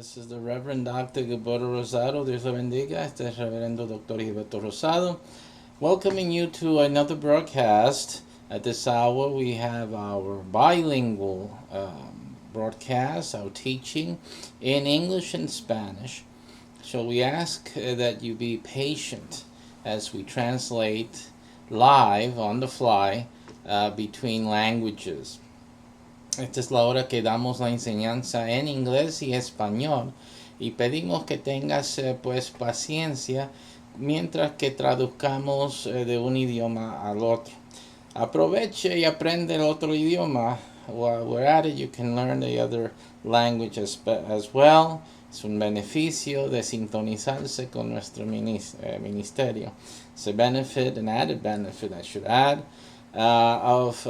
This is the Reverend Dr. Gilberto Rosado. Dios lo bendiga. Este es Reverendo Dr. Gilberto Rosado. Welcoming you to another broadcast. At this hour, we have our bilingual broadcast, our teaching in English and Spanish. So we ask that you be patient as we translate live on the fly between languages. Esta es la hora que damos la enseñanza en inglés y español y pedimos que tengas pues paciencia mientras que traduzcamos de un idioma al otro. Aproveche y aprende el otro idioma. While we're at it, you can learn the other language as well. Es un beneficio de sintonizarse con nuestro ministerio. It's a benefit, an added benefit, I should add, of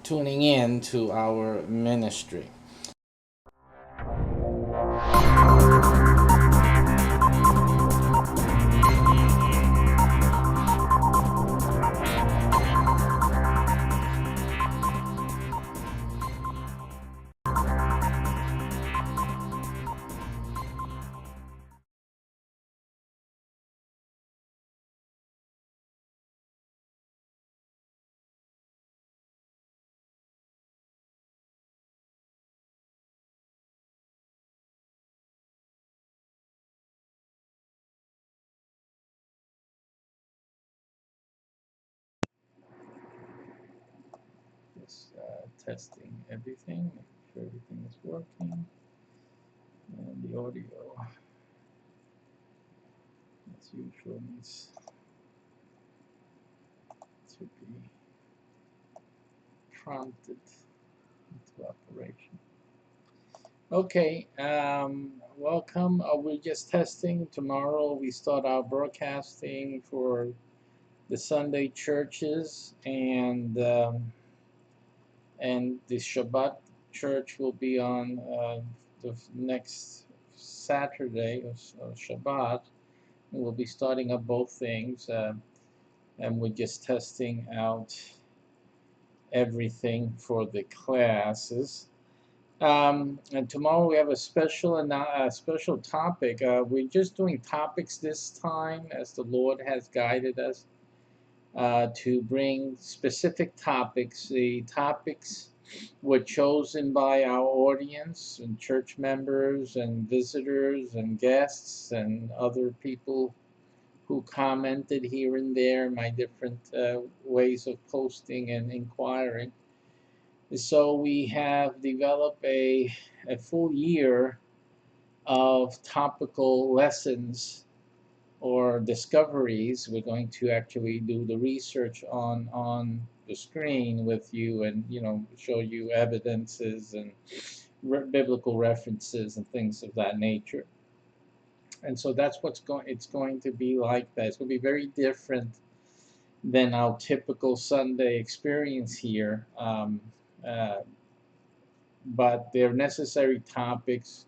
tuning in to our ministry. Just testing everything, make sure everything is working, and the audio, as usual, needs to be prompted into operation. Okay, welcome. We're just testing. Tomorrow we start our broadcasting for the Sunday churches, and the Shabbat church will be on the next Saturday of Shabbat. We'll be starting up both things, and we're just testing out everything for the classes. And tomorrow we have a special topic. We're just doing topics this time, as the Lord has guided us to bring specific topics. The topics were chosen by our audience and church members and visitors and guests and other people who commented here and there, my different ways of posting and inquiring. So we have developed a full year of topical lessons or discoveries. We're going to actually do the research on the screen with you, and show you evidences and biblical references and things of that nature. And so that's it's going to be like that. It's going to be very different than our typical Sunday experience here. But they're necessary topics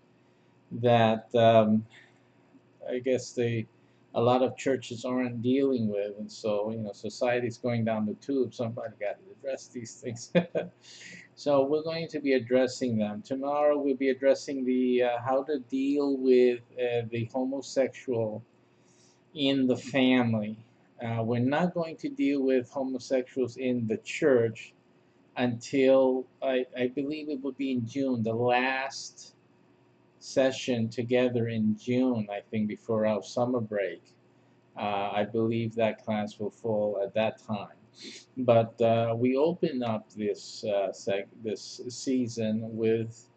that I guess a lot of churches aren't dealing with, and so society's going down the tube. Somebody got to address these things. So we're going to be addressing them tomorrow. We'll be addressing the how to deal with the homosexual in the family. We're not going to deal with homosexuals in the church until I believe it would be in June, the last session together in June, I think, before our summer break. I believe that class will fall at that time. But we open up this this season with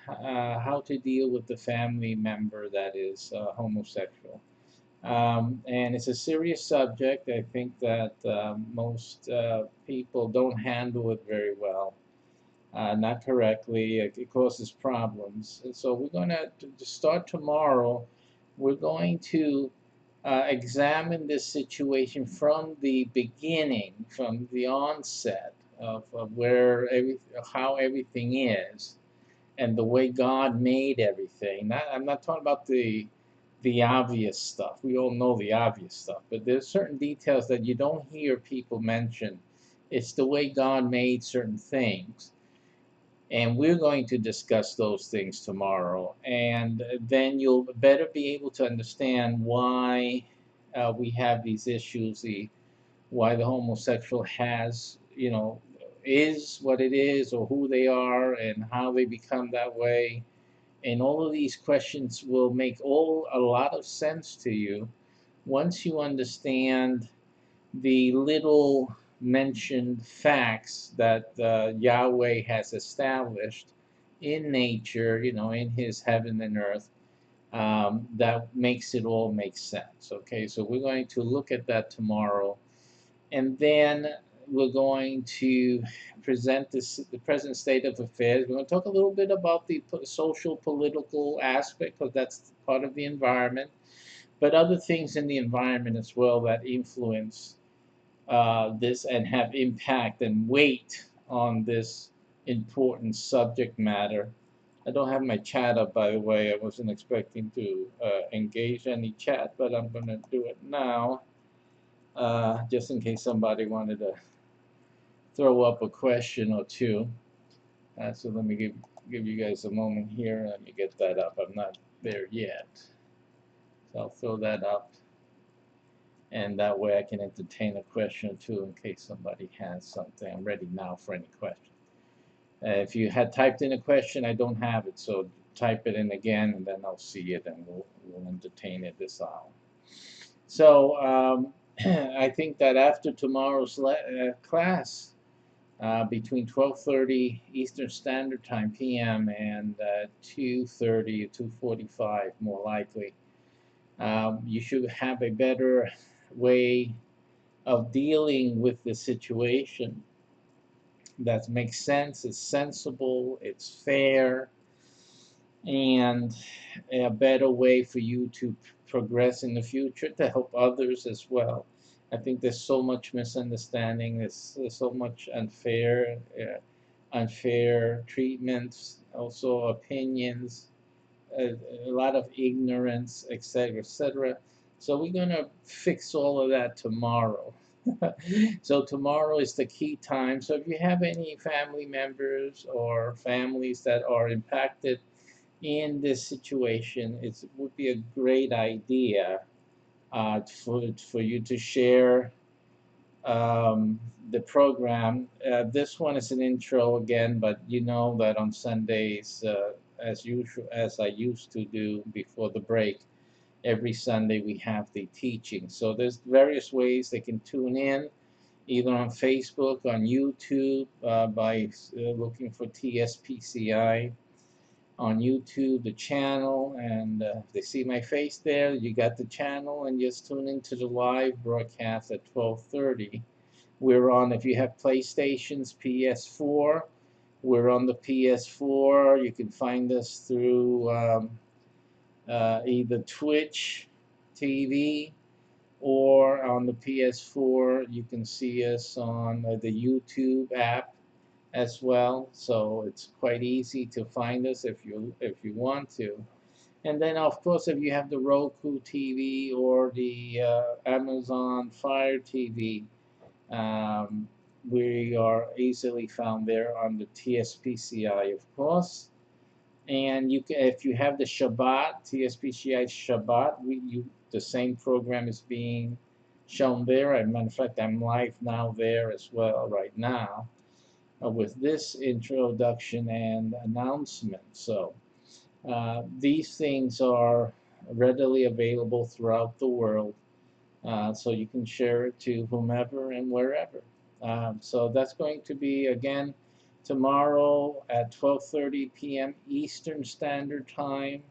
how to deal with the family member that is homosexual. And it's a serious subject. I think that most people don't handle it very well, not correctly. It causes problems. And so we're going to start tomorrow. We're going to examine this situation from the beginning, from the onset of how everything is, and the way God made everything. I'm not talking about the obvious stuff. We all know the obvious stuff, but there's certain details that you don't hear people mention. It's the way God made certain things. And we're going to discuss those things tomorrow. And then you'll better be able to understand why we have these issues, why the homosexual has, is what it is, or who they are, and how they become that way. And all of these questions will make a lot of sense to you once you understand the little mentioned facts that Yahweh has established in nature, in His heaven and earth, that makes it all make sense. Okay, so we're going to look at that tomorrow, and then we're going to present the present state of affairs. We're going to talk a little bit about the social political aspect, because that's part of the environment, but other things in the environment as well that influence this and have impact and weight on this important subject matter. I don't have my chat up, by the way. I wasn't expecting to engage any chat, but I'm going to do it now, just in case somebody wanted to throw up a question or two. So let me give you guys a moment here. Let me get that up. I'm not there yet. So I'll throw that up, and that way I can entertain a question or two in case somebody has something. I'm ready now for any questions. If you had typed in a question, I don't have it, so type it in again, and then I'll see it, and we'll entertain it this hour. So I think that after tomorrow's class, between 12:30 Eastern Standard Time (PM) and 2:30 or 2:45, more likely, you should have a better way of dealing with the situation that makes sense, it's sensible, it's fair, and a better way for you to progress in the future to help others as well. I think there's so much misunderstanding, there's so much unfair treatments, also opinions, a, a lot of ignorance, etc., etc. So we're going to fix all of that tomorrow. So tomorrow is the key time. So if you have any family members or families that are impacted in this situation, it would be a great idea for you to share the program. This one is an intro again, but you know that on Sundays, as usual, as I used to do before the break, every Sunday we have the teaching. So there's various ways they can tune in, either on Facebook, on YouTube, by looking for TSPCI on YouTube, the channel, and they see my face there. You got the channel, and just tune into the live broadcast at 12:30. We're on, if you have PlayStations, PS4, we're on the PS4. You can find us through either Twitch TV, or on the PS4, you can see us on the YouTube app as well. So it's quite easy to find us if you want to. And then, of course, if you have the Roku TV or the Amazon Fire TV, um, we are easily found there on the TSPCI, of course. And if you have the Shabbat, TSPCI Shabbat, the same program is being shown there. As a matter of fact, I'm live now there as well right now with this introduction and announcement. So these things are readily available throughout the world, so you can share it to whomever and wherever. So that's going to be, again, tomorrow at 12:30 p.m. Eastern Standard Time.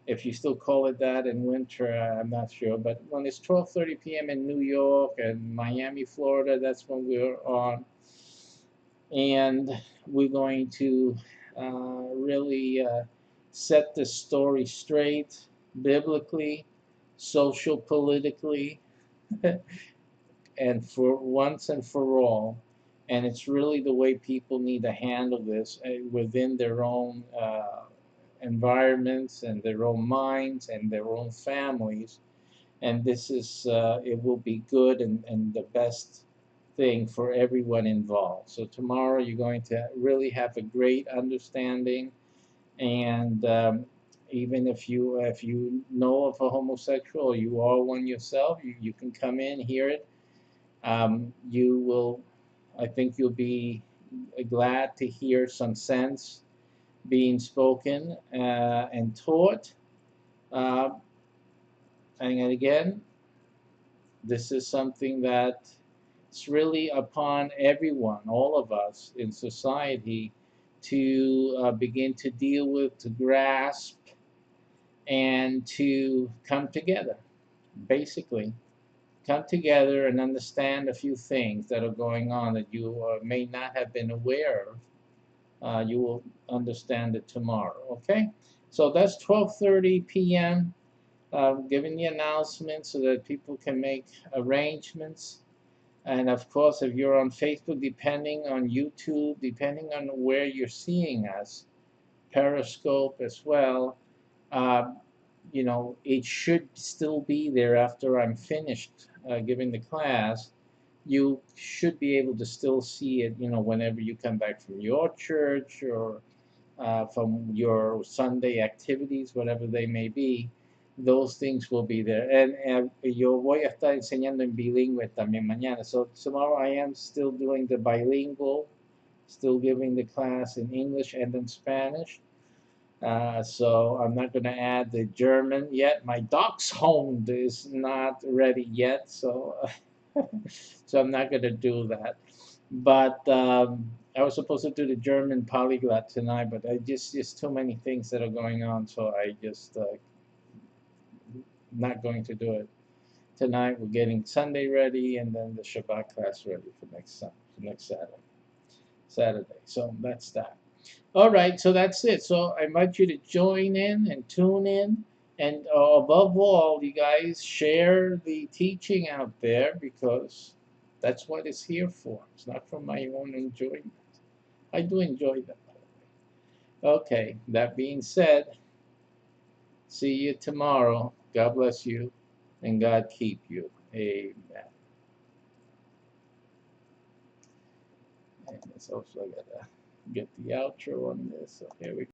If you still call it that in winter, I'm not sure. But when it's 12:30 p.m. in New York and Miami, Florida, that's when we're on. And we're going to really set the story straight, biblically, social, politically, and for once and for all. And it's really the way people need to handle this within their own environments and their own minds and their own families. And this is, it will be good and the best thing for everyone involved. So tomorrow you're going to really have a great understanding, and even if you know of a homosexual or you are one yourself, you can come in, hear it. You will, I think you'll be glad to hear some sense being spoken and taught. Uh, and again, this is something that it's really upon everyone, all of us in society, to begin to deal with, to grasp, and to come together. Basically, come together and understand a few things that are going on that you may not have been aware of. You will understand it tomorrow. Okay, so that's 12:30 p.m. Giving the announcement so that people can make arrangements. And of course, if you're on Facebook, depending on YouTube, depending on where you're seeing us, Periscope as well, uh, it should still be there after I'm finished giving the class. You should be able to still see it, whenever you come back from your church or from your Sunday activities, whatever they may be. Those things will be there. And yo voy a estar enseñando en bilingüe también mañana. So tomorrow I am still doing the bilingual, still giving the class in English and in Spanish. So I'm not going to add the German yet. My Dachshund is not ready yet, so so I'm not going to do that. But I was supposed to do the German polyglot tonight, but I just too many things that are going on, so I just not going to do it tonight. We're getting Sunday ready, and then the Shabbat class ready for next Saturday. Saturday. So that's that. All right, so that's it. So I invite you to join in and tune in. And above all, you guys share the teaching out there because that's what it's here for. It's not for my own enjoyment. I do enjoy that, by the way. Okay, that being said, see you tomorrow. God bless you and God keep you. Amen. And it's also, I got to get the outro on this. So here we go.